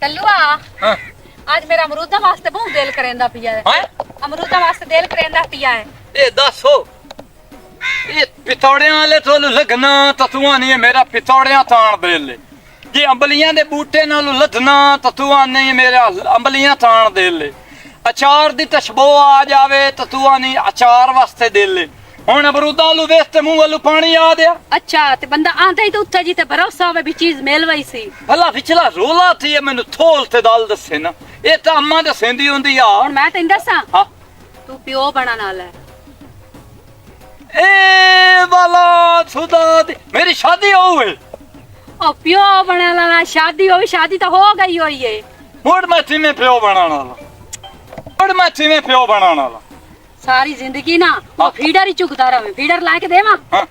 कल्लुआ हाँ आज मेरा अमरूदा वास्ते बहुत दिल करेंदा पिया है। हाँ अमरूदा वास्ते दिल करेंदा पिया है। ये दसो ये पितौड़े वाले तो लगना तो तू आनी है मेरा पितौड़ियां ताण दे ले जे अंबलियां दे बूटे नाल लदना तो तू आनी है मेरा अंबलियां ताण दे ले अचार दी तशबो आ जावे तो तू आनी अचार वास्ते दे ले हुण अमरूदा लू वेख ते मुंह वालू पानी आ गया। अच्छा ते बंदा आंदा ही तो उत्थे जी ते भरोसा होवे भी चीज मिल वई सी। भला पिछला रोला थी मैनू थोल ते दल दसे ना ये तो अम्मा दसेंदी हुंदी आ। हुण मैं तैਨੂੰ दसां हाँ तू प्यो बना नाल है। ए वाला खुदा दी मेरी शादी होवे ओ प्यो बना नाल शादी होई शादी तो हो गई होई है। मुड़ मैं तिने प्यो बनाना वाला मुड़ मैं तिने प्यो बनाना वाला सारी जिंदगी ना वो फीडर ही चुगता रहे फीडर ला के देवा। हाँ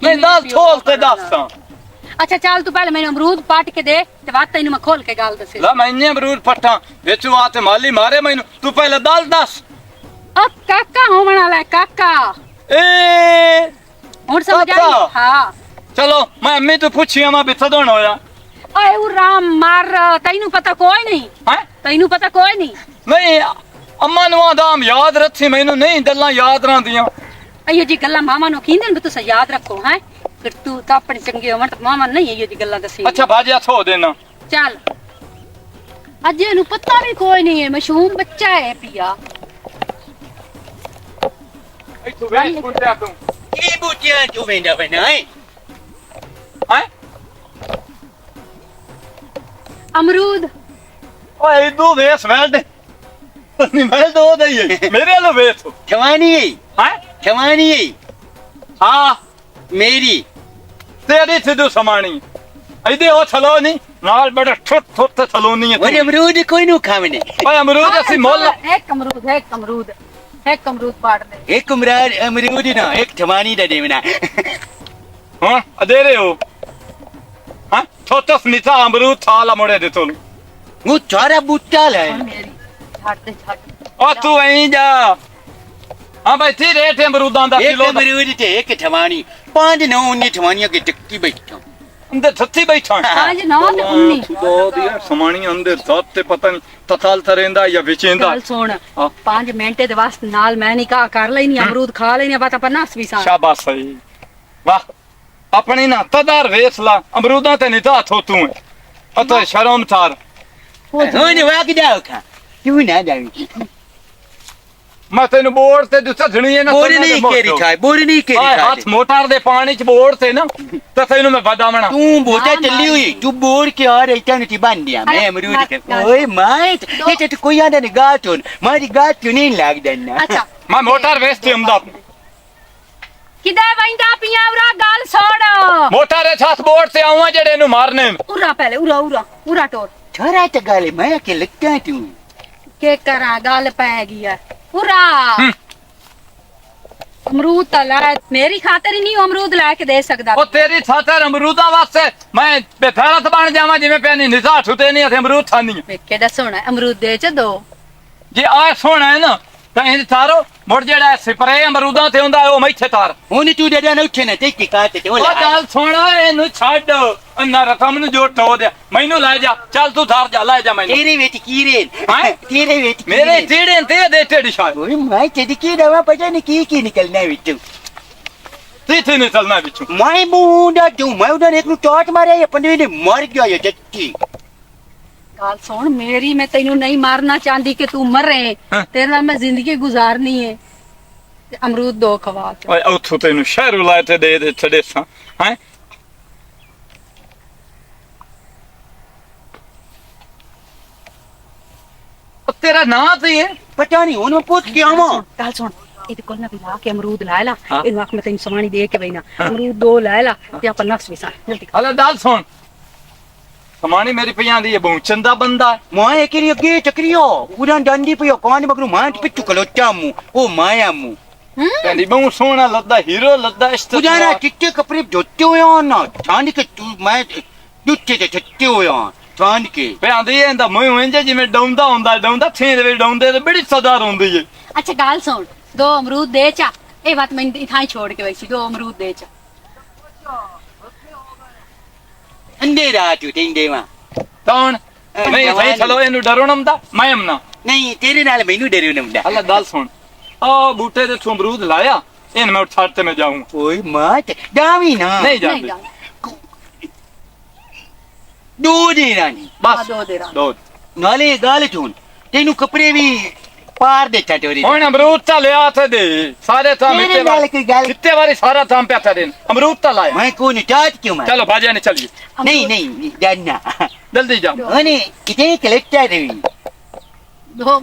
नहीं दस थोल ते दस अच्छा चल तू पहले मैंने अमरूद पाट के दे ते बात तैਨੂੰ मैं खोल के गाल दसे। ला मैंने अमरूद पट्टा बेचू आते माली मारे मैनू तू पहले दाल दस। अब काका हो बना ले काका ए और समझ आई। हाँ चलो मैं अम्मी तो पूछी मैं बिथा दोन होया ओए वो राम मार तैਨੂੰ पता कोई नहीं हैं तैਨੂੰ पता कोई नहीं। नहीं अम्मा नु आदाम याद रखी मैनू नहीं गल्लां याद रहंदियां अयो जी गल्ला मामा नु खींदे ने तुसा याद रखो हैं फिर तू तो अपने चंगे होवन तो मामा नहीं अयो जी गल्ला दसी। अच्छा भाजिया थो देना चल अज नु पता भी कोई नहीं है मासूम बच्चा है पिया। ए तू वेख कुंटिया तू ये बूटियां तू वेंदा बनाए हैं अमरूद ओए दो वेस वेल्ड नहीं वेल्ड हो दई है मेरे लो वेस जवानी है हैं जवानी है हां मेरी तेरी सिद्धू समानी इदे ओ चलो नहीं नाल बड़ा ठुट ठुट चलो नहीं वो है अमरूद कोई नु खावने ओए अमरूद ऐसी मोल एक अमरूद पाड़ दे एक अमरूद ना एक जवानी दा देवना हां दे रहे हो हां छोटा स्मिता अमरूद थाला मोड़े दे तो वो चारा बूटा है मेरी छाट दे छाट ओ तू ऐं जा हां भाई थी रेट अमरूदां दा एक किलो अमरूद ते एक जवानी 5-9 जवानियां की टिक्की बैठा अंदर सच्ची बैठा आज 9 ते 19 दो दिया समानी अंदर साथ ते पता नहीं तताल तरेंदा या विचेंदा चल सुन हाँ। 5 मिनट दे वास्ते नाल मैं निकाह कर लेनी अमरूद खा लेनी बात अपन नास भी सा। शाबाश सही वाह अपनी ना तदार वेस ला अमरूदां ते नहीं ता थो तू अतो शर्म तार होने वाक जाओ खा तू ना जावी मैं तेन बोर्ड ते दुसा झणी है ना बोर नहीं केरी खाए बोर नहीं केरी खाए हाथ मोटर दे पानी च बोर्ड ते ना तो तेन मैं बदावना तू बोटा चली हुई तू बोर के आ रही था नहीं बन दिया मैं अमरूद के ओए माय ये तो कोई आने ने गात हो मारी गात क्यों नहीं लाग देना अच्छा मैं मोटर वेस्ट ते हमदा किदे वंदा पिया उरा गाल छोड़ मोटर रे साथ बोर्ड से आऊं जेड़े नु मारने उरा पहले उरा उरा उरा टोर छोरा तो गाले मैं के लगता है तू के करा गाल पै गया उरा अमरूद तला मेरी खातिर ही नहीं अमरूद लाके दे सकदा। ओ तेरी खातर अमरूदा वास्ते मैं बेफरत बन जावा जिवें पैनी निसा छुटे नहीं अमरूद थानी वेखे दसोना अमरूद दे च दो जे आ सोना है ना कहीं तारो मुड़ जेड़ा स्प्रे अमरूदा ते हुंदा ओ मैथे तार होने तू दे ना उठे ना ते की काते ते ओ चल सोना एनु छड अन्ना रकम नु जो टो दे मैनू ले जा चल तू धार जा ले जा मैनू तेरे वेट कीरे हैं? तेरे वेट मेरे जीड़े दे दे टेड़ी शायद ओए मैं तेरी की दवा पता नहीं की निकलना है बिट्टू तीथे नहीं चलना बिचू मैं बूंदा तू मैं उधर एक नु टॉट मारे अपन ने मर गया ये जट्टी गाल सुन मेरी मैं तेनू नहीं मारना चाहती कि तू मरे हाँ। तेरे नाल मैं जिंदगी गुजारनी है ते अमरूद दो खवा के ओए उठो तेनु शहर लाए ते दे छड़े सा हैं तेरा नाम तो है पता नहीं उन्होंने पूछ के आवा गाल सुन इहदे कोल ना बिला के अमरूद ला ला हाँ। इहनु आख मैं तेनू समानी दे के बैना अमरूद दो ला ला ते अपन नफ्स भी सा जल्दी कर। हले दाल सुन समानी मेरी पियां दी बहु चंदा बंदा है मैं एक ही अगे चक्रियो उड़ान डंडी पियो कौन बकरू मांट पिट्टू कलोटा मु ओ माया मु तेरी बहु सोना लद्दा हीरो लद्दा इस उजारा चिट्टे कपड़े धोते हो ना ठंड के तू मैं दुट्टे ते छट्टे हो ठंड के पियां दी इंदा मुंह इंज जिवें डौंदा हुंदा थे दे डौंदे ते बड़ी सदा रोंदी है अच्छा गाल सुन दो अमरूद दे चा ए बात मैं इथाई छोड़ के वैसी दो अमरूद दे चा अंधेरा तू तेंदे वहां कौन ਨਹੀਂ ਸਹੀ ਚਲੋ ਇਹਨੂੰ ਡਰੋ ਨਾ ਹੁੰਦਾ ਮੈਂ ਨਾ ਨਹੀਂ ਤੇਰੇ ਨਾਲ ਮੈਨੂੰ ਡਰਿਓ ਨਾ ਹੁੰਦਾ ਅੱਲਾ ਗੱਲ ਸੁਣ ਆ ਬੂਟੇ ਦੇ ਤੋਂ ਅਮਰੂਦ ਲਾਇਆ ਇਹਨ ਮੈਂ ਛੱਡ ਤੇ ਮੈਂ ਜਾਊਂ ਓਏ ਮਾਂ ਜਾਵੀ ਨਾ ਨਹੀਂ ਜਾਂਦੇ ਦੋ ਦੇ ਰਾਣੀ ਬਸ ਦੋ ਦੇ ਰਾਂ ਦੋ ਨਾਲੇ ਗੱਲ ਚੋਂ ਤੈਨੂੰ ਕੱਪੜੇ ਵੀ ਪਾਰ ਦੇ ਟਟੋਰੀ ਹੁਣ ਅਮਰੂਦ ਤਾਂ ਲਿਆ ਤੇ ਦੇ ਸਾਰੇ ਤਾਂ ਤੇਰੇ ਮਿੱਤੇ ਨਾਲ ਕੋਈ ਗੱਲ ਕਿਤੇ ਵਾਰੀ ਸਾਰਾ ਤਾਂ ਪਿਆ ਤਾ ਦੇਨ ਅਮਰੂਦ ਤਾਂ ਲਾਇਆ ਮੈਂ ਕੋਈ ਚਾਟ ਕਿਉਂ ਮੈਂ ਚਲੋ ਬਾਜਾ ਨੇ ਚਲੀਏ ਨਹੀਂ ਜਾਨਾ ਜਲਦੀ ਜਾ ਉਹਨੇ ਕਿਤੇ ਕਲੈਕਟਰ ਵੀ ਦੋ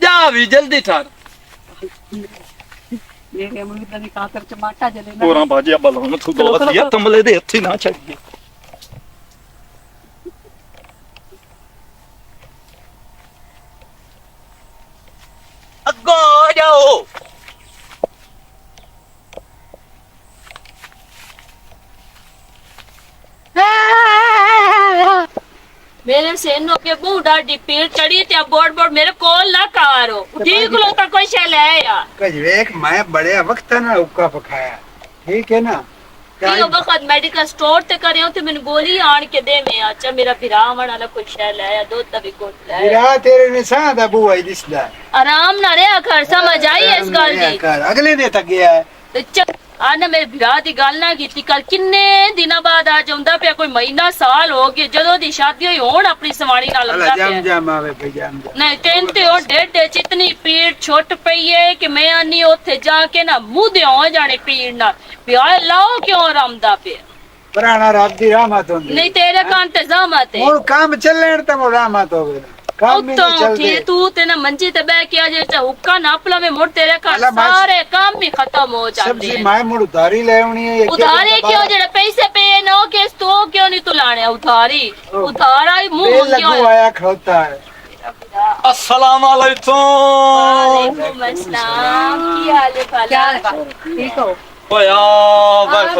ਜਾ ਵੀ ਜਲਦੀ ਠਾਰ ਮੇਰੇ ਅਮਰੂਦ ਦੀ ਖਾਤਰ ਟਮਾਟਾ ਜਲੇ ਨਾ ਹੋਰਾਂ ਬਾਜਿਆ ਬਲਾਉਣ ਤੂੰ ਚਲੋ, ਬਹੁਤ ਵਧੀਆ ਤਮਲੇ ਦੇ ਹੱਥੀ ਨਾ ਛੱਡੀਏ ਅੱਗੋਂ ਜਾਓ मेरे सेनो के बूढ़ा डिपीर चढ़ी ते बोर्ड बोर्ड मेरे कोल ना कारो ठीक लो तो कोई शैल है यार कुछ वेख मैं बड़े वक्त ना हुक्का पकाया ठीक है ना यो वक्त मेडिकल स्टोर ते करे ते मैंने गोली आन के दे में अच्छा मेरा विराम वाला कोई शैल है या दो तभी कोट ले मेरा तेरे निशान दा बुआ दिसदा आराम ना रे अखर समझ आई इस गल दी अगले दिन तक गया है ते आने मेरे विरा दी गल ना कीती कल किन्ने दिना बाद आ जांदा पे कोई महीना साल हो गए जदों दी शादी होई होण अपनी सवाणी नाल अल्लाह लंदा जम पे जम आवे भाई जम नहीं तेन ते ओ डेढ़ चितनी पीड़ छुट पई है कि मैं आनी ओथे जाके ना मुंह दे हो जाने पीड़ ना प्यार लाओ क्यों रमदा पे पुराना रात दी रहमत होंदी नहीं तेरे कान ते जामत है हुन काम चलने ते मो रहमत होवे काम ही नहीं चलदे ठीक तू ते ना मंजी ते बैठ के आज ते हुक्का नाप लवे मुड़ तेरे का अल्लाह माश- सारे काम भी खत्म हो जाते सब्जी हैं मैं मुड़ उधारी ले आउनी है उधारी क्यों जेड़े पैसे पे नो केस तो क्यों नहीं तू लाने उधारी ओ। उधारा ही मुंह बेल क्यों लगू आया खड़ता है अस्सलाम वालेकुम वालेकुम अस्सलाम की हाल है क्या खाला है बा? ठीक हो ਓਏ ਆ ਬਸ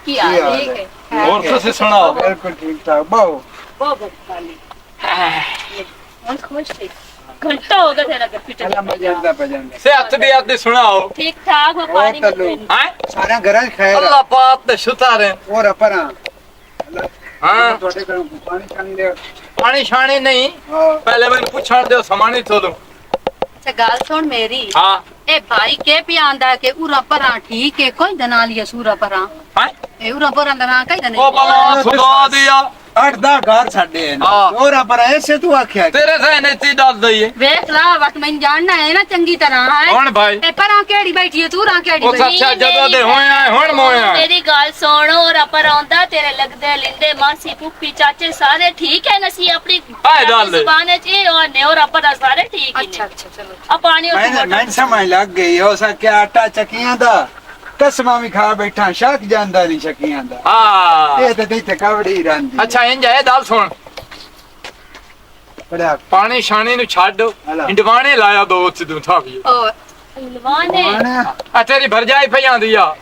की हाल है ठीक है ਹੋਰ ਤੁਸੀਂ ਸੁਣਾਓ बिल्कुल ठीक ठाक बहु बहुत खाली हम खुश थे घंटा हो गया तेरा घर पिटे अल्लाह मजादा पजांदा ਸਿਹਤ ਦੀ ਆਦੀ ਸੁਣਾਓ ठीक ठाक हो पानी बहुत में लोग। ਹੈ सारा घर खैर ਅੱਲਾ ਪਾਕ ਤੇ ਸ਼ੁਕਰ ਹੈ और अपना ਹਾਂ ਤੁਹਾਡੇ ਘਰੋਂ ਪਾਣੀ ਛਾਣੀ ਦੇ ਪਾਣੀ ਛਾਣੀ ਨਹੀਂ ਹਾਂ ਪਹਿਲੇ ਮੈਨੂੰ ਪੁੱਛਣ ਦਿਓ ਸਮਾਣੀ ਤੋਂ अच्छा गाल सुन मेरी ਹਾਂ ए भाई के पिया आंदा के उरा परा ठीक है कोई दना लिया सूरा परा ਹੈ ए उरा परा दना कई दने ਉਹ ਬਲਾ ਖੁਦਾ ਦਿਆ 8-10 घर छाड़े हैं हाँ। और अपना ऐसे तू आख्या ਤੇਰੇ ਸਹਨੇ ਤੀ ਦੱਸ ਦਈਏ देख ला बस मैं जानना है ना चंगी तरह है ਹੁਣ ਭਾਈ ए परा केड़ी बैठी है तू रा केड़ी ਉਹ बैठी ਸੱਚਾ ਜਦੋਂ ਦੇ ਹੋਏ ਆ ਹੁਣ ਮੋਏ ਆ मेरी गाल सुन और अपर आंदा तेरे लगदे लिंदे मासी पुप्पी चाचे सारे ठीक है नसी अपनी आए डाल दे। जुबान च और ने और अपर सारे ठीक अच्छा है अच्छा चलो अब पानी मैं समझ लग गई हो सके आटा चकियां दा कसमा भी खा बैठा शक ਜਾਂਦਾ ਨਹੀਂ ਸ਼ਕੀਆਂ ਦਾ ਹਾਂ ਇਹ ਤੇ ਇੱਥੇ ਕਵੜੀ ਰਹਿੰਦੀ ਅੱਛਾ ਇੰਜ ਹੈ ਗੱਲ ਸੁਣ ਬੜਾ ਪਾਣੀ ਛਾਣੀ ਨੂੰ ਛੱਡ ਹਲਾ। ਇੰਡਵਾਣੇ ਲਾਇਆ ਦੋ ਉੱਥੇ ਤੂੰ ਥਾਵੀ और लवाने ਆ ਤੇਰੀ ਭਰਜਾਈ ਪਈ ਆਂਦੀ ਆ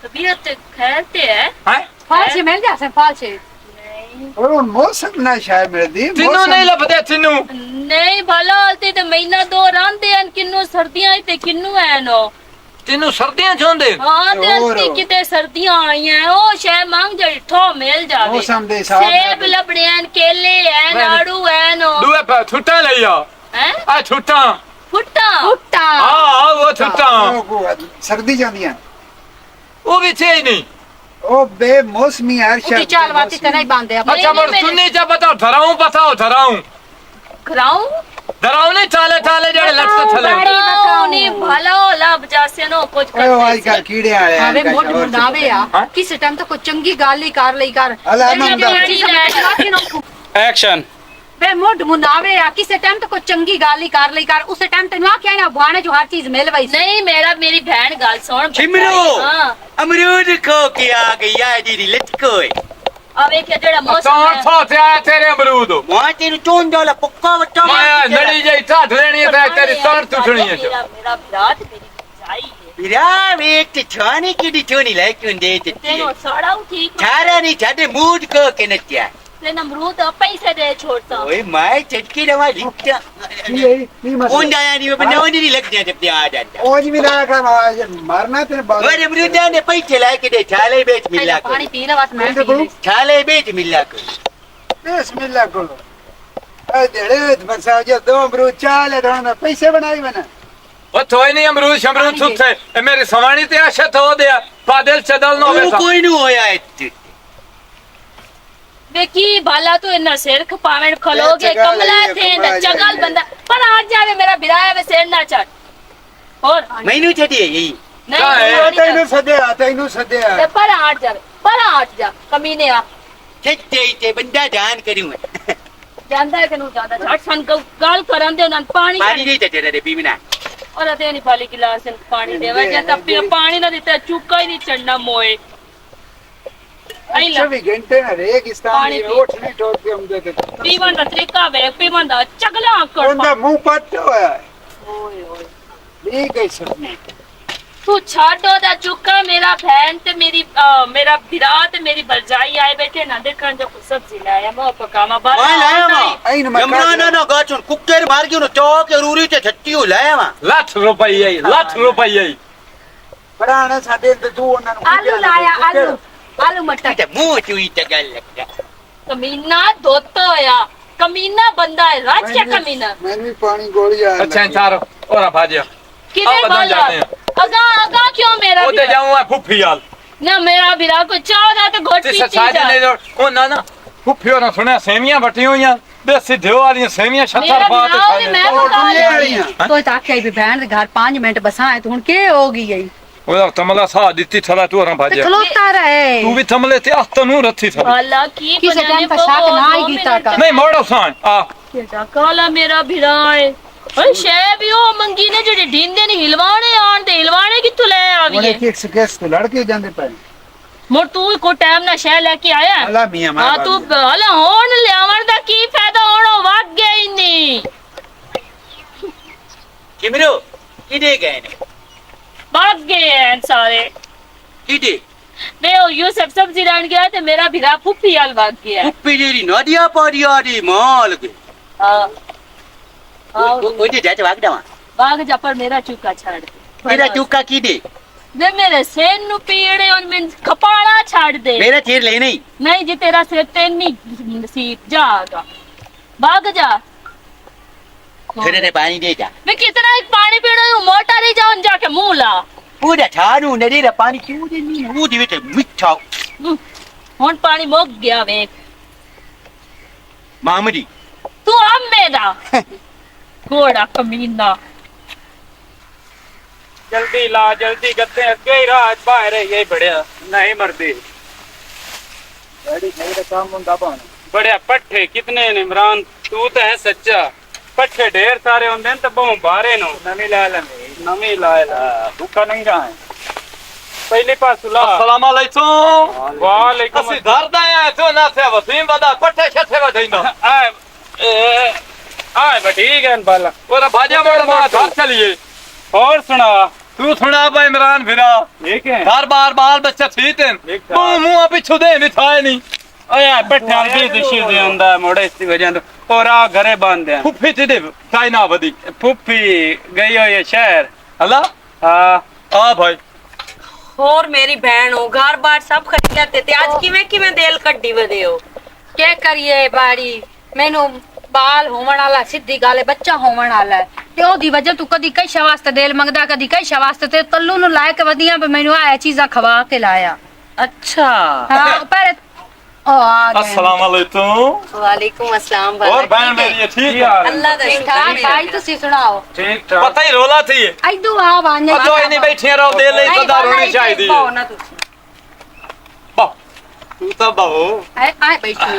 तबीयत खैर ते है ਹੈ फाल से मिल जा से फाल से और ਹੁਣ ਮੌਸਮ ਨਾ ਸ਼ਾਇਦ ਮਿਲਦੀ ਤੈਨੂੰ ਨਹੀਂ ਲੱਭਦੇ ਤੈਨੂੰ नहीं भला हालते ते महीना दो रांदे हैं किन्नू सर्दियां ते किन्नू है नो ਤੈਨੂੰ ਸਰਦੀਆਂ ਚਾਹੁੰਦੇ हाँ ते और- अस्ती किते सर्दियां आई हैं ओ शे मांग जड़ी ठो मिल जावे मौसम दे हिसाब सेब लबड़े हैं केले हैं नहीं। आड़ू हैं नो ਦੂਏ ਪਾ ਛੁੱਟਾ ਲਈ ਆ हैं ਆ ਛੁੱਟਾ फुट्टा उट्टा ਆ ਉਹ ਛੁੱਟਾ सर्दी ਜਾਂਦੀਆਂ ਉਹ ਵੀ ਛੇ ਨਹੀਂ ਉਹ ਬੇਮੌਸਮੀ ਹਰ उठी शब्द चाल बाती ते नहीं बांधे अपन अच्छा नहीं, मर मैंने- सुननी जा बताओ धराऊं घराऊ धराऊं नहीं चाले जड़े लट से चले बताओ नी भला लब जासे नो कुछ ਓਏ ਉਹ ਅੱਜ ਕੱਲ ਕੀੜੇ ਆਏ ਆ अरे मोट मुंडावे हाँ? आ किस टाइम तो कोई चंगी गाल ही कर लई कर अल्लाह मैं मंगा बिरयानी एक्शन बे मोट मुंडावे आ किस टाइम तो कोई चंगी गाल ही कर लई कर उस टाइम ते ना क्या ना बुआने जो हर चीज मिल वई नहीं मेरी बहन गाल सुन चिमरो हाँ अमरूद खो के आ गई आ दीदी लटकोए अब एक जड़ा मौसम कौन है सा थे आए तेरे अमरूद मां तेनु चोन डाला पक्का बच्चा मैं नड़ी जाई ठाठ लेनी है तेरी तार टूटनी है मेरा विराट मेरी जाई है विरा वेट छाने की दी छोनी लाइक दे ते तेनो सड़ा ठीक छारा नहीं छाडे मूड को के नत्या लेकिन अमरूद पैसे दे छोड़ता ओए माय चटकी दवा लिखता ਨਹੀਂ ਮਸਲਾ कौन आया नहीं बनाओ नहीं लग जाते पे आ जाता ਉਹ ਜਿਵੇਂ ਨਾ ਕਰ ਮਾਰਨਾ ਤੇ ਬਾਅਦ और अमरूद ने पैसे लाके दे छाले बेच मिला पानी को पी ले बस मैं कौन से पी ले छाले बेच मिला को बिस्मिल्लाह करो ए देड़े बरसा जो 2 अमरूद चाले तो पैसे बनाई बना ਉਹ ਥੋਈ ਨਹੀਂ ਅਮਰੂਦ ਸ਼ਮਰੂਦ ਸੁੱਥੇ ਇਹ ਮੇਰੀ ਸਵਾਣੀ ਤੇ ਆਸ਼ਤ ਹੋ ਦਿਆ ਪਾਦਲ ਚਦਲ ਨਾ ਹੋਵੇ कोई नहीं होया इत्ते देखी भाला तो इन्ना सिर खपावें खलोगे ये चगल कमला है, ये थे कमला चगल जाए। बंदा पर आज जावे मेरा बिराया वे सिर ना चढ़ और मैनू छड़ी यही नहीं का है? नहीं तैनू सदया ते पर आठ जावे पर आठ जा कमीने आ छट्टे इत्ते बंदा जान करूं मैं ਜਾਂਦਾ ਹੈ ਕਿ ਨੂੰ ਜਾਂਦਾ ਛੱਡ ਸਨ ਗੱਲ ਕਰਨ ਦੇ ਉਹਨਾਂ ਪਾਣੀ पानी नहीं ते तेरे पीवना ਔਰ ਅਦੇ ਨਹੀਂ ਪਾਲੀ ਗਿਲਾਸ ਨੂੰ ਪਾਣੀ ਦੇਵਾ ਜੇ ਤਾਂ ਪਾਣੀ ਨਾ ਦਿੱਤਾ ਚੁੱਕਾ ਹੀ ਨਹੀਂ ਚੜਨਾ ਮੋਏ ਆਈ ਲਾ 24 घंटे ना रेगिस्तान पानी में पी। ओठ नहीं ठोक के हम देते ਪੀਵਨ ਦਾ ਤਰੀਕਾ ਵੇ ਪੀਵਨ ਦਾ ਚਗਲਾ ਕਰ उनका मुंह पट होया है ਓਏ ਓਏ ठीक है सब ਤੂੰ ਛੱਡ ਉਹਦਾ ਚੁੱਕਾ ਮੇਰਾ ਭੈਣ ਤੇ ਮੇਰਾ ਭਰਾ ਤੇ ਮੇਰੀ ਬਰਜਾਈ ਆਏ ਬੈਠੇ ਨਾ ਦੇਖਣ ਜੋ ਕੁਛ ਸਬਜ਼ੀ ਲਾਇਆ ਮੈਂ ਪਕਾਵਾ ਬਾਹਰ मैं लाया आइन वा मक्का यमुना ना गाचुन कुकर मार के नो चौक रूरी ते छट्टी हो लाया वा ਲੱਖ ਰੁਪਈਆ ਲੱਖ ਰੁਪਈਆ पराना साडे ते तू उन्हां नु ਆਲੂ ਲਾਇਆ ਆਲੂ ਮਟਰ ते मुंह चुई ते गल लग ਕਮੀਨਾ ਦੁੱਤ ਹੋਇਆ ਕਮੀਨਾ ਬੰਦਾ ਹੈ ਰਾਜ ਕੇ ਕਮੀਨਾ मैंने भी पानी गोली आ ਅੱਛਾ ਚਾਰ ਹੋਰਾ ਭਾਜਿਆ ਕਿਵੇਂ ਆਹ ਬਦਲ ਬਾਲਾ ਜਾਂਦੇ ਅਗਾ ਕਿਉਂ ਮੇਰਾ ਉਹਦੇ ਜਾਉਂ ਆ ਫੁੱਫੀ ਹਾਲ ਨਾ ਮੇਰਾ ਵੀਰਾ ਕੋ ਚਾਹਦਾ ਤੇ ਘੋਟ ਤੇ ਪੀਤੀ ਸਾਜੇ ਨੇ ਜਾ ਉਹਨਾਂ ਨਾ ਫੁੱਫੀ ਹੋਰਾਂ ਸੁਣਿਆ ਸੇਵੀਆਂ ਵੱਟੀਆਂ ਹੋਈਆਂ ਦੇਸੀ ਦਿਓ ਵਾਲੀਆਂ ਸੇਵੀਆਂ ਛੱਤਰ ਮੇਰਾ ਪਾ ਤੇ ਵੀਰਾ ਉਹਦੀ ਮੈਂ ਖਾਣੇ ਪਕਾ ਲਈ ਤੋ ਤਾਂ ਆਖਿਆ ਵੀ ਭੈਣ ਦੇ ਘਰ 5 ਮਿੰਟ ਬਸਾਏ ਤੂੰ ਹੁਣ ਕੀ ਹੋ ਗਈ ਈ ਉਹਦਾ ਤਮਲਾ ਸਾਹ ਦਿੱਤੀ ਥਲਾ ਤੂੰ ਹੋਰਾਂ ਤੇ ਭਾਜਿਆ ਖਲੋਤਾ ਰਹੇ ਤੂੰ ਵੀ ਤਮਲੇ ਤੇ ਹੱਥ ਨੂੰ ਰੱਥੀ ਥਲਾ ਹਾਲਾ ਕੀ ਕਿਸੇ ਟਾਈਮ ਤਾਂ ਸ਼ੱਕ ਨਾ ਹੀ ਕੀਤਾ ਕਰ ਨਹੀਂ ਮੋੜੋ ਸਾਂ ਆ ਕਿਹੜਾ ਕਾਲਾ ਮੇਰਾ ਵੀਰਾ ਹੈ ਓਏ ਸ਼ੈ ਵੀ ਉਹ ਮੰਗੀ ਨੇ ਜਿਹੜੇ ਢਿੰਦੇ ਨੇ ਹਿਲਵਾਣੇ ਆਣ ਤੇ ਹਿਲਵਾਣੇ ਕਿੱਥੋਂ ਲੈ उन्हें ਆਵੀਏ किक से केस तो लड़के जांदे पे ਮੋਰ ਤੂੰ ਕੋ ਟਾਈਮ ਨਾਲ ਸ਼ੈ ਲੈ ਕੇ ਆਇਆ अल्लाह मियां ਹਾਂ ਤੂੰ ਹਲਾ ਹੁਣ ਲਿਆਵਣ ਦਾ ਕੀ ਫਾਇਦਾ ਹੋਣੋ ਵਗ ਗਿਆ ਹੀ ਨਹੀਂ किमरो किदे गए ने ਵਗ ਗਏ ਐ ਸਾਰੇ किदे ਵੇ ਉਹ ਯੂਸਫ ਸਬਜ਼ੀ ਲੈਣ ਗਿਆ ਤੇ ਮੇਰਾ ਵੀਰਾ ਫੁੱਫੀ ਹਾਲ ਵਗ ਗਿਆ कुप्पी जेरी नदिया पारिया दी माल के ਹਾਂ ओ जे जाते वाग दवा ਵਗ ਜਾ ਪਰ ਮੇਰਾ ਚੁੱਕਾ ਛੱਡ मेरा चुका किदे ਵੇ ਮੇਰੇ ਸਿਰ ਨੂੰ ਪੀੜੇ ਔਰ ਮੈਂ ਖਪਾੜਾ ਛੱਡ ਦੇ मेरा चेर ले नहीं नहीं जी तेरा सिर तेनी नसीब जागा भाग जा फिर ने पानी दे जा मैं कितना एक पानी पीने हूँ मोटा नहीं जाऊं जाके मुंह ला पूरा छानू नदी रा पानी क्यों दे नहीं वो दिवे ते मिठा हुन पानी मुक गया वे मामदी तू अब मेरा घोड़ा कमीना जल्दी ला जल्दी गत्ते अगे ही राज बाहर है यही बढ़िया नहीं मरदी गाड़ी मेरा काम होंदा बन बढ़िया पट्ठे कितने ने इमरान तू तो है सच्चा पट्ठे ढेर सारे होंदे न तो बहु बारे नो नवी लाल नवी लाए भूखा नंगा है पहली पास ला अस्सलाम वालेकुम वालेकुम ਅਸੀਂ ਧਰਦਾ ਆ ਤੂੰ ਨਾ ਸੇ ਵਸੀਮ ਵਦਾ ਪੱਠੇ ਛੱਥੇ ਵਜਾਈਂਦਾ आए ठीक है बाला ਉਹਦਾ ਭਾਜਿਆ ਮੋੜ ਮਾ ਘਰ ਚਲੀਏ और सुना ਤੂੰ ਸੁਣਾ ਬਾ ਇਮਰਾਨ ਫਿਰਾ ठीक है ਘਰ ਬਾਰ ਬਾਲ ਬੱਚਾ ਠੀਕ ਹੈ ਠੀਕ ਠਾਕ। ਤੂੰ ਮੂੰਹ ਪਿੱਛੋਂ ਦੇ ਮਿਠਾਏ ਨਹੀਂ ओए पट्ठे भी दिशी दे हुंदा मोड़े इस वजह तो और आ घरे बांध दे ਫੁੱਫੀ ਤੇ ਦੇ ਤਾਈ ਨਾ ਵਦੀ फुफी गई हो ये शहर ਹਲਾ हाँ ਆ ਭਾਈ ਹੋਰ ਮੇਰੀ ਭੈਣ ਹੋ ਘਰ ਬਾਰ ਸਭ ਖਰੀਦਿਆ ਤੇ ਅੱਜ ਕਿਵੇਂ ਦੇਲ ਕੱਢੀ ਵਦੇ ਹੋ ਕੀ ਕਰੀਏ ਬਾੜੀ ਮੈਨੂੰ ਬਾਲ ਹੋਵਣ ਵਾਲਾ ਸਿੱਧੀ ਗੱਲ ਹੈ ਬੱਚਾ ਹੋਵਣ ਵਾਲਾ ਹੈ ਤੇ ਉਹਦੀ ਵਜ੍ਹਾ ਤੂੰ ਕਦੀ ਕਈ ਵਾਸਤੇ ਦੇਲ ਮੰਗਦਾ ਕਦੀ ਕਈ ਵਾਸਤੇ ਤੇ ਤੱਲੂ ਨੂੰ ਲਾਇ ਕੇ ਵਧੀਆਂ ਵੀ ਮੈਨੂੰ ਆਹ ਚੀਜ਼ਾਂ ਖਵਾ ਕੇ ਲਾਇਆ ਅੱਛਾ ਹਾਂ ਪਰ ਉਹ ਆ ਗਏ अस्सलाम वालेकुम ਵਾਲੇਕੁਮ ਅਸਲਾਮ और बहन मेरी ठीक है ਅੱਲਾ ਦਾ ਠੀਕ ਠਾਕ ਸ਼ੁਕਰ ਭਾਈ ਤੁਸੀਂ ਸੁਣਾਓ ठीक ठाक पता ही रोला थी ਐਦੂ ਆ ਵਾਂਝੇ जो नहीं बैठे रहो दे ले कदा रोनी चाहिए ਨਾ ਤੁਸੀਂ बाह तू तो बाहो ਆਏ ਬੈਠੀ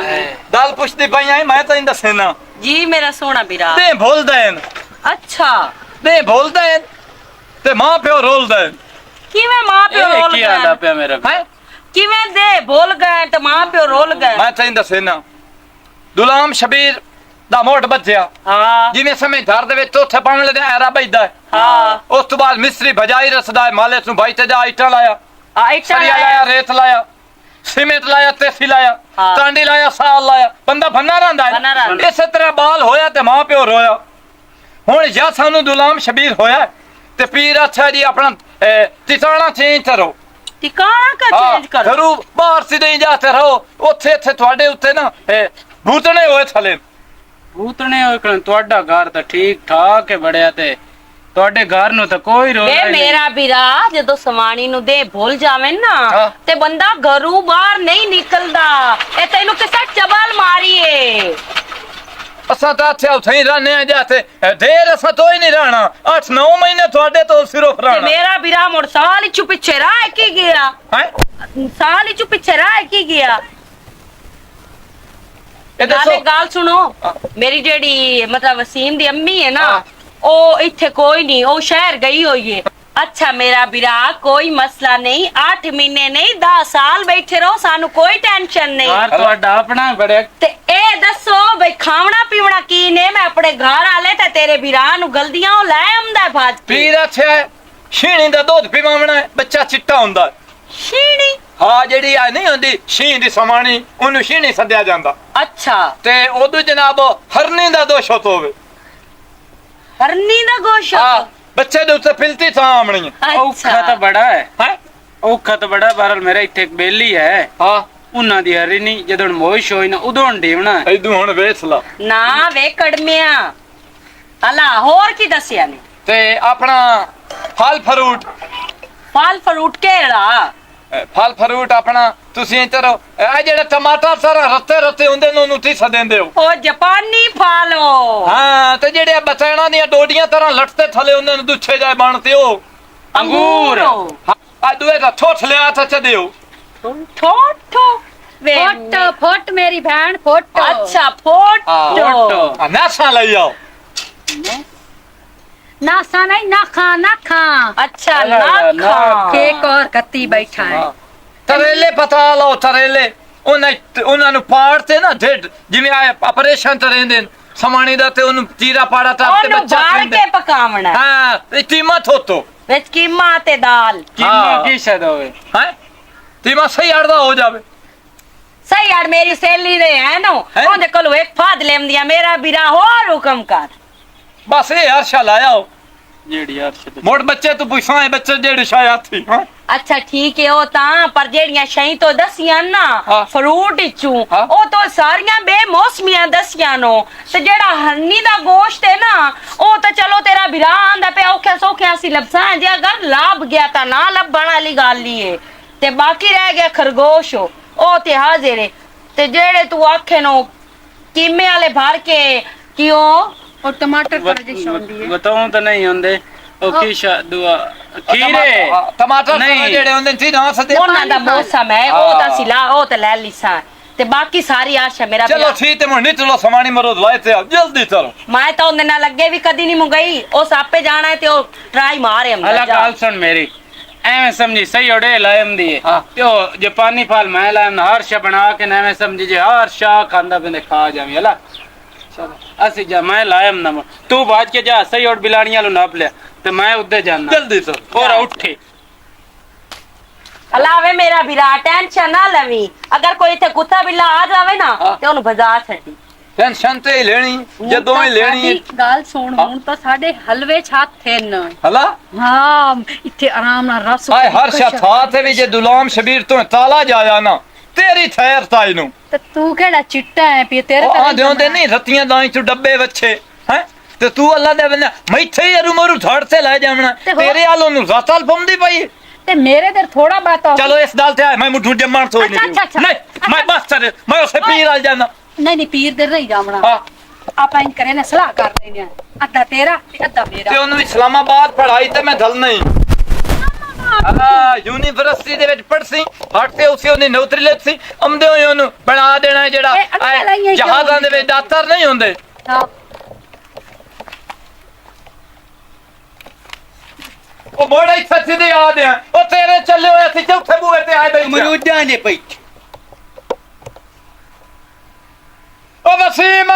दाल पुछती पई आई मैं तो इन दसेना ਜੀ ਮੇਰਾ ਸੋਹਣਾ ਵੀਰਾ ते भूल देन ਅੱਛਾ ते भूल देन ते मां प्यो रोल देन ਕਿਵੇਂ ਮਾਂ ਪਿਓ ਰੋਲ की आंदा ਗਏ पे मेरा है ਕਿਵੇਂ ਦੇ ਭੁੱਲ ਗਏ ਤੇ ਮਾਂ ਪਿਓ ਰੋਲ ਗਏ मैं तो इन दसेना गुलाम शबीर दा मोट बज्जिया ਹਾਂ जिवें समय घर दे विच उत्थे पाण ले ऐरा बजदा ਹਾਂ उस तो बाद मिस्त्री भजाई रसदा माले तू भाई ते जा इटा लाया ਆ ਇੱਟਾਂ सरिया लाया रेत लाया सीमेंट लाया तेसी लाया हाँ। टांडी लाया साल लाया बंदा भन्ना रंदा भन्ना है रंदा। इस तरह बाल होया ते मां प्यो रोया हुन या सानू गुलाम शबीर होया ते पीर अच्छा जी अपना तिताना चेंज करो ਟਿਕਾਣਾ ਕਾ ਚੇਂਜ ਕਰ घरू बाहर से नहीं जाते रहो ओथे इत्थे ਤੁਹਾਡੇ ਉੱਤੇ ना ਭੂਤਣੇ ਹੋਏ ਥਲੇ ਭੂਤਣੇ ਹੋਏ ਤੁਹਾਡਾ ਘਰ ਤਾਂ ਠੀਕ ਠਾਕ ਹੈ ਬੜਿਆ ਤੇ ਤੁਹਾਡੇ ਘਰ ਨੂੰ ਤਾਂ ਕੋਈ ਰੋਲ ਵੇ ਮੇਰਾ ਵੀਰਾ ਜਦੋਂ ਸਵਾਣੀ ਨੂੰ ਦੇ ਭੁੱਲ ਜਾਵੇ ਨਾ ਹਾਂ। ਤੇ ਬੰਦਾ ਘਰੋਂ ਬਾਹਰ ਨਹੀਂ ਨਿਕਲਦਾ ਇਹ ਤੈਨੂੰ ਕਿਸੇ ਚਬਲ ਮਾਰੀਏ ਅਸਾਂ ਤਾਂ ਇੱਥੇ ਉੱਥੇ ਹੀ ਰਹਿੰਦੇ ਆ ਜਾਤੇ ਦੇਰ ਅਸਾਂ ਤੋਂ ਹੀ ਨਹੀਂ ਰਹਿਣਾ 8-9 ਮਹੀਨੇ ਤੁਹਾਡੇ ਤੋਂ ਸਿਰਫ ਤੇ ਰਹਿਣਾ ਮੇਰਾ ਵੀਰਾ ਮੁੜ ਸਾਲ ਹੀ ਪਿੱਛੇ ਰਹਿ ਕੀ ਗਿਆ ਹੈ ਸਾਲ ਹੀ ਪਿੱਛੇ ਰਹਿ ਕੀ ਗਿਆ ਇਹ ਨਾਲੇ ਦੱਸੋ ਗੱਲ ਸੁਣੋ ਹਾਂ। ਮੇਰੀ ਜਿਹੜੀ ਮਤਲਬ ਵਸੀਮ ਦੀ ਅੰਮੀ ਹੈ ਨਾ ਹਾਂ। ਉਹ ਇੱਥੇ ਕੋਈ ਨਹੀਂ ਉਹ ਸ਼ਹਿਰ ਗਈ ਹੋਈ ਹੈ ਅੱਛਾ ਮੇਰਾ ਵੀਰਾ ਕੋਈ ਮਸਲਾ ਨਹੀਂ 8 ਮਹੀਨੇ ਨਹੀਂ 10 ਸਾਲ ਬੈਠੇ ਰਹੋ ਸਾਨੂੰ ਕੋਈ ਟੈਨਸ਼ਨ ਨਹੀਂ ਘਰ ਤੁਹਾਡਾ ਆਪਣਾ ਬੜਿਆ ਤੇ ਇਹ ਦੱਸੋ ਬਈ ਖਾਵਣਾ ਪੀਵਣਾ ਕੀ ਨੇ ਮੈਂ ਆਪਣੇ ਘਰ ਆਲੇ ਤੇ ਤੇਰੇ ਵੀਰਾ ਨੂੰ ਗਲਦੀਆਂ ਉਹ ਲੈ ਆਉਂਦਾ ਭਾਜ ਪੀਰ ਅੱਛਾ ਛੀਣੀ ਦਾ ਦੁੱਧ ਪੀਵਾਉਣਾ ਹੈ, ਬੱਚਾ ਚਿੱਟਾ ਹੁੰਦਾ ਹੈ। ਸ਼ੀਣੀ ਹਾਂ ਜਿਹੜੀ ਆ ਨਹੀਂ ਹੁੰਦੀ ਛੀਂ ਦੀ ਸਮਾਣੀ ਉਹਨੂੰ ਛੀਣੀ ਸੱਦਿਆ ਜਾਂਦਾ ਅੱਛਾ ਤੇ ਉਦੋਂ ਜਨਾਬ ਹਰਨੀ ਦਾ ਦੋਸ਼ ਹੋਵੇ ਹਰਨੀ ਦਾ ਗੋਸ਼ਤ ਹਾਂ ਬੱਚੇ ਦੇ ਉੱਤੇ ਫਿਲਤੀ ਥਾਂ ਆਮਣੀ ਹੈ ਔਖਾ ਤਾਂ ਬੜਾ ਹੈ ਹੈਂ? ਔਖਾ ਤਾਂ ਬੜਾ ਬਹਰਲ ਮੇਰੇ ਇੱਥੇ ਇੱਕ ਬੇਲੀ ਹੈ ਹਾਂ ਉਹਨਾਂ ਦੀ ਹਰੀ ਨਹੀਂ ਜਦੋਂ ਮੋਇਸ਼ ਹੋਈ ਨਾ ਉਦੋਂ ਢੀਵਣਾ ਹੈ। ਇਦੋਂ ਹੁਣ ਵੇਚ ਲਾ ਨਾ ਵੇ ਕੜਮਿਆ ਹਲਾ ਹੋਰ ਕੀ ਦੱਸਿਆ ਨੇ ਤੇ ਆਪਣਾ ਫਲ ਫਰੂਟ ਫਲ ਫਰੂਟ ਕਿਹੜਾ ਫਲ ਫਰੂਟ ਆਪਣਾ ਤੁਸੀਂ ਇੱਧਰ ਇਹ ਜਿਹੜੇ ਟਮਾਟਰ ਸਾਰਾ ਰੱਤੇ ਰੱਤੇ ਹੁੰਦੇ ਨੇ ਉਹਨੂੰ ਤੀ ਦਿੰਦੇ ਹੋ ਉਹ ਜਾਪਾਨੀ ਫਾਲੋ ਹਾਂ ਤੇ ਜਿਹੜੇ ਬਚੈਣਾ ਦੀਆਂ ਡੋਡੀਆਂ ਤਰ੍ਹਾਂ ਲਟਤੇ ਥਲੇ ਹੁੰਦੇ ਨੇ ਦੁੱਛੇ ਜਾਏ ਬਣਤੇ ਉਹ ਅੰਗੂਰ ਆ ਦੂਏ ਦਾ ਠੋਠ ਲਿਆ ਤਾਂ ਚਦਿਓ ਠੋਠੋ ਵੇ ਫੁੱਟ ਫੁੱਟ ਮੇਰੀ ਭੈਣ ਫੁੱਟ ਅੱਛਾ ਫੋਟੋ ਫੋਟੋ। ਆ ਨਾਸਾਂ ਲਈ ਆਓ ਨਾਸਾ ਨਹੀਂ ਨਾਖਾਂ ਨਾਖਾਂ ਅੱਛਾ ਅਲਾ, ਅਲਾ, ਲੱਖਾਂ ਕੇਕ ਔਰ ਕੱਤੀ ਬੈਠਾ ਹੈ ਤਰੇਲੇ ਪਤਾ ਲਓ ਤਰੇਲੇ ਉਹਨਾਂ ਨੂੰ ਪਾੜ ਤੇ ਨਾ ਢਿੱਡ ਜਿਵੇਂ ਆ ਆਪਰੇਸ਼ਨ ਤੇ ਰਹਿੰਦੇ ਨੇ ਸਮਾਣੀ ਦਾ ਤੇ ਉਹਨੂੰ ਚੀਰਾ ਪਾੜਾ ਤਾਂ ਤੇ ਉਹਨੂੰ ਬੱਚਾ ਬਾੜ ਖਾਂਦੇ ਕੇ ਪਕਾਵਣਾ ਹਾਂ ਇਹ ਟੀਮਾ ਥੋਤੋ ਵਿੱਚ ਕੀਮਾ ਤੇ ਦਾਲ ਕੀਮਾ ਹਾਂ। ਕੀ ਸ਼ਦ ਹੋਵੇ ਹੈ ਟੀਮਾ ਸਹੀ ਅੜਦਾ ਹੋ ਜਾਵੇ ਸਹੀ ਯਾਰ ਮੇਰੀ ਸਹੇਲੀ ਦੇ ਹੈ ਨਾ ਹੈਂ? ਉਹਦੇ ਕੋਲ ਇੱਕ ਫਾਦ ਲੈਂਦੀਆਂ ਮੇਰਾ ਵੀਰਾ ਹੋਰ ਹੁਕਮ ਕਰ ਬਸ ਇਹ ਹਰਸ਼ਾ ਲਾਇਆ ਹੋ ਜਿਹੜੀ ਯਾਰ ਸ਼ਦ ਮੋੜ ਬੱਚੇ ਤੂੰ ਪੁੱਛਾਂ ਬੱਚੇ ਜਿਹੜੇ ਸ਼ਾਇਦ ਸੀ ਹਾਂ ਅੱਛਾ ਠੀਕ ਹੈ ਉਹ ਤਾਂ ਪਰ ਜਿਹੜੀਆਂ ਸ਼ਈ ਤੋਂ ਦਸੀਆਂ ਨਾ ਹਾਂ। ਫਰੂਟ ਇਚੂ ਹਾਂ। ਉਹ ਤਾਂ ਸਾਰੀਆਂ ਬੇਮੌਸਮੀਆਂ ਦਸੀਆਂ ਨੋ ਤੇ ਜਿਹੜਾ ਹਰਨੀ ਦਾ ਗੋਸ਼ਤ ਹੈ ਨਾ ਉਹ ਤਾਂ ਚਲੋ ਤੇਰਾ ਵੀਰਾ ਆਂਦਾ ਪਿਆ ਔਖਿਆ ਸੌਖਿਆ ਸੀ ਲਬਸਾਂ ਜੇ ਅਗਰ ਲਾਭ ਗਿਆ ਤਾਂ ਨਾ ਲੱਭਣ ਵਾਲੀ ਗੱਲ ਹੀ ਹੈ ਤੇ ਬਾਕੀ ਰਹਿ ਗਿਆ ਖਰਗੋਸ਼ ਉਹ ਤੇ ਹਾਜ਼ਰ ਹੈ ਤੇ ਜਿਹੜੇ ਤੂੰ ਆਖੇ ਨੋ ਕੀਮੇ ਵਾਲੇ ਭਰ ਕੇ ਕਿਉਂ और टमाटर पर डिश होती है ਬਤਾਉਂ ਤਾਂ ਨਹੀਂ ਹੁੰਦੇ ਉਹ ਕੀ ਦੁਆ ਖੀਰੇ ਟਮਾਟਰ ਨਹੀਂ। ਜਿਹੜੇ ਹੁੰਦੇ ਸੀ ਨਾ ਸਦੇ ਉਹਨਾਂ ਦਾ ਮੌਸਮ ਹੈ ਉਹ ਤਾਂ ਸਿਲਾ ਉਹ ਤਾਂ ਲੈ ਲਿਸਾਂ ਤੇ ਬਾਕੀ ਸਾਰੀ ਆਸ਼ਾ ਮੇਰਾ ਚਲੋ ਵੀਰਾ ਠੀਕ ਤੇ ਮੈਂ ਨਿਕਲੋ ਸਮਾਣੀ ਮਰੋ ਦਵਾਈ ਤੇ ਆਓ, ਜਲਦੀ ਚਲੋ ਮੈਂ ਤਾਂ ਉਹਦੇ ਨਾਲ ਅੱਗੇ ਵੀ ਕਦੀ ਨਹੀਂ ਮੁਗਈ ਉਹ ਸਾਪੇ ਜਾਣਾ ਹੈ ਤੇ ਉਹ ਟਰਾਈ ਮਾਰੇ ਅਲਾ ਅੰਦਰ ਗੱਲ ਸੁਣ ਮੇਰੀ ਐਵੇਂ ਸਮਝੀ ਸਹੀ ਓੜੇ ਲਾਇਮ ਦੀ ਹਾਂ। ਤੇ ਉਹ ਜਾਪਾਨੀ ਫਲ ਮੈਂ ਲਾਇਮ ਹਰ ਸ਼ਾ ਬਣਾ ਕੇ ਨਾ ਐਵੇਂ ਸਮਝੀ ਜੇ ਹਰ ਸ਼ਾ ਖਾਂਦਾ ਬੰਦੇ ਖਾ ਜਾਵੀਂ ਅਲਾ ਚਲੋ ਅਸੀਂ ਜਾ ਮੈਂ ਲਾਇਮ ਨਾ ਤੂੰ ਬਾਜ ਕੇ ਜਾ ਸਹੀ ਓੜ ਬਿਲਾੜੀਆਂ ਨੂੰ ਨਾਪ ਲਿਆ ਤੇ ਮੈਂ ਉੱਧੇ ਜਾਣਾ ਜਲਦੀ ਚਲੋ ਔਰ ਉੱਠੇ ਅਲਾਵੇ ਮੇਰਾ ਵੀਰਾ ਟੈਨਸ਼ਨ ਨਾ ਲਵੀ ਅਗਰ ਕੋਈ ਇੱਥੇ ਕੁੱਤਾ ਬਿੱਲਾ ਆ ਜਾਵੇ ਨਾ ਹਾਂ। ਤੇ ਉਹਨੂੰ ਬਜਾ ਛੱਡੀ ਟੈਨਸ਼ਨ ਤੇ ਹੀ ਲੈਣੀ ਜਦੋਂ ਹੀ ਲੈਣੀ ਹੈ। ਗੱਲ ਸੁਣ ਹੁਣ ਤਾਂ ਸਾਡੇ ਹਲਵੇ ਛਾਥੇ ਨ ਹਲਾ ਹਾਂ ਇੱਥੇ ਆਰਾਮ ਨਾਲ ਰਸ ਆਏ ਹਰ ਸ਼ਾ ਥਾ ਤੇ ਵੀ ਜੇ ਦੁਲਾਮ ਸ਼ਬੀਰ ਤੋਂ ਤਾਲਾ ਜਾਇਆ ਨਾ ਤੇਰੀ ਥੈਰ ਤਾਈ ਨੂੰ ਤੇ ਤੂੰ ਕਿਹੜਾ ਚਿੱਟਾ ਹੈ ਪੀ ਤੇਰੇ ਉਹ ਆਂਦੇ ਹੁੰਦੇ ਨਹੀਂ ਰਤੀਆਂ ਦਾਈ ਚ ਡੱਬੇ ਵੱਛੇ ਹੈ ਤੇ ਤੂੰ ਅੱਲਾ ਦੇ ਬੰਦਾ ਮੈਥੇ ਹੀ ਅਰੂ ਮਰੂ ਧੜ ਤੇ ਲੈ ਜਾਵਣਾ ਤੇ ਹੋਰ? ਤੇਰੇ ਆਲੋਂ ਨੂੰ ਰਾਤਾਲ ਪਉਂਦੀ ਪਈ ਤੇ ਮੇਰੇ ਦਰ ਥੋੜਾ ਬਾਤ ਚਲੋ ਇਸ ਗੱਲ ਤੇ ਆਏ ਮੈਂ ਮੁੱਠੂ ਜੰਮਣ ਤੋਂ ਅੱਛਾ, ਅੱਛਾ, ਅੱਛਾ। ਨਹੀਂ ਮੈਂ ਬਸ ਚਲੇ ਮੈਂ ਉਸੇ ਪੀਰ ਆ ਜਾਣਾ ਨਹੀਂ ਨਹੀਂ ਪੀਰ ਦਰ ਨਹੀਂ ਜਾਵਣਾ ਹਾਂ ਆਪਾਂ ਇਨ ਕਰੇ ਨਾ ਸਲਾਹ ਕਰ ਲੈਨੇ ਆ ਅੱਧਾ ਤੇਰਾ ਤੇ ਅੱਧਾ ਤੇ ਮੇਰਾ ਉਹਨੂੰ ਇਸਲਾਮਾਬਾਦ ਪੜਾਈ ਤੇ ਮੈਂ ਦਲ ਨਹੀਂ ਯੂਨੀਵਰਸਿਟੀ ਦੇ ਵਿੱਚ ਪੜ੍ਹਸੀ ਹਟ ਤੇ ਉਸੇ ਉਹਨੇ ਨੌਕਰੀ ਲੈਤੀ ਆਉਂਦੇ ਹੋਏ ਉਹਨੂੰ ਬਣਾ ਦੇਣਾ ਜਿਹੜਾ ਇਹ ਅੰਦਰ ਲਾਈਆਂ ਕਿਉਂ ਜਹਾਜ਼ਾਂ ਦੇ ਵਿੱਚ ਦਾਤਰ ਨਹੀਂ ਹੁੰਦੇ ਹਾਂ ਉਹ ਬੜਾ ਹੀ ਸੱਚੀ ਦੀ ਯਾਦ ਆ ਉਹ ਤੇਰੇ ਚੱਲੇ ਹੋਏ ਸੀ ਚੌਥੇ ਬੂਹੇ ਤੇ ਆਏ ਬਈ ਅਮਰੂਦਾਂ ਦੇ ਪਈ ਉਹ ਵਸੀਮ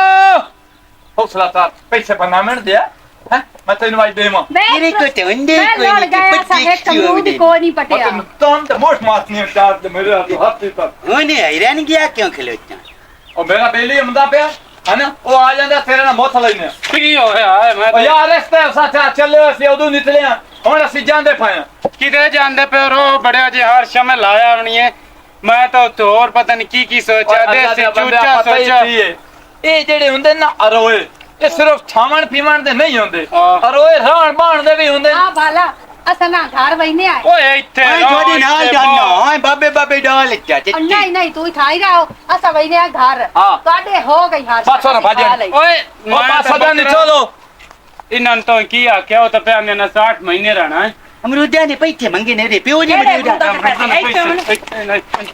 ਹੌਸਲਾ ਤਾਰ ਪੈਸੇ ਬਣਾਉਣ ਦਿਆ ਹੈ ਮੈਂ ਤੈਨੂੰ ਆਈ ਦੇਵਾਂ ਤੇਰੇ ਕੋ ਤੇ ਹੁੰਦੇ ਮੈਂ ਕੋਈ ਲੜ ਨਹੀਂ ਗਿਆ ਪੱਤੀ ਸਾ ਇੱਕ ਅਮਰੂਦ ਕੋਈ ਨਹੀਂ ਪਟਿਆ ਤਾਂ ਤੇ ਮੋਸ਼ ਮਾਸ ਨਹੀਂ ਚਾਰ ਦੇ ਮੇਰੇ ਹੱਥ ਤੇ ਤੱਕ ਉਹਨੇ ਹੈਰਾਨ ਗਿਆ ਕਿਉਂ ਖਲੋਤਾ ਉਹ ਮੇਰਾ ਬੇਲੀ ਹੁੰਦਾ ਪਿਆ ਹਨਾ ਉਹ ਆ ਜਾਂਦਾ ਤੇਰੇ ਨਾਲ ਮੋਥ ਲੈਨੇ ਕੀ ਹੋਇਆ ਹੈ ਮੈਂ ਉਹ ਤਾਂ ਯਾਰ ਇਸ ਤੇ ਸਾਥਾ ਚੱਲੇ ਅਸੀਂ ਉਦੋਂ ਨਿਕਲਿਆ ਹੁਣ ਅਸੀਂ ਜਾਂਦੇ ਪਏ ਕਿਤੇ ਜਾਂਦੇ ਪਿਓ ਰੋ ਬੜਿਆ ਜੇ ਹਰ ਸ਼ਮੇ ਲਾਇਆ ਆਉਣੀ ਹੈ ਮੈਂ ਤਾਂ ਉੱਥੇ ਹੋਰ ਪਤਾ ਨਹੀਂ ਕੀ ਸੋਚਿਆ ਦੇ ਸੀ ਚੂਚਾ ਸੋਚਿਆ ਇਹ ਜਿਹੜੇ ਹੁੰਦੇ ਨਾ ਅਰੋਏ ਇਹ ਸਿਰਫ ਖਾਵਣ ਪੀਵਣ ਦੇ ਨਹੀਂ ਹੁੰਦੇ ਹਾਂ। ਅਰੋਏ ਰਹਿਣ ਬਾਣ ਦੇ ਵੀ ਹੁੰਦੇ ਆ ਭਾਲਾ ਅਸਾਂ ਨਾ ਘਰ ਵਈਨੇ ਆਏ ਓਏ ਇੱਥੇ ਓਏ ਰਹੋ, ਤੁਹਾਡੇ ਨਾਲ ਇੱਥੇ ਜਾਣਾ ਬਹੋ। ਓਏ ਬਾਬੇ ਬਾਬੇ ਡਾਲ ਚਾ ਨਹੀਂ ਨਹੀਂ ਤੂੰ ਠਾਈ ਰਹਾ ਅਸਾਂ ਵਈਨੇ ਆ ਘਰ ਹਾਂ। ਤੁਹਾਡੇ ਹੋ ਗਈ ਹਰ ਬਸ ਹੁਣ ਭਾਜੀ। ਓਏ ਉਹ ਮੈਂ ਪਾਸ ਤਾਂ ਸਦਾ ਨਹੀਂ ਬੱਕਰਾ- ਚਲੋ ਇਹਨਾਂ ਤੋਂ ਕੀ ਆਖਿਆ ਉਹ ਤਾਂ ਪਿਆ ਨੇ 60 ਮਹੀਨੇ ਰਹਿਣਾ ਹੈ ਅਮਰੂਦਾਂ ਦੇ ਪੈਸੇ ਮੰਗੇ ਨੇ ਰੇ ਪਿਓ ਜੀ ਕਿਹੜੇ ਮਰੂਦਾ ਅਮਰੂਦਾਂ ਦੇ ਪੈਸੇ? ਇੱਥੇ ਇੱਥੇ ਨਹੀਂ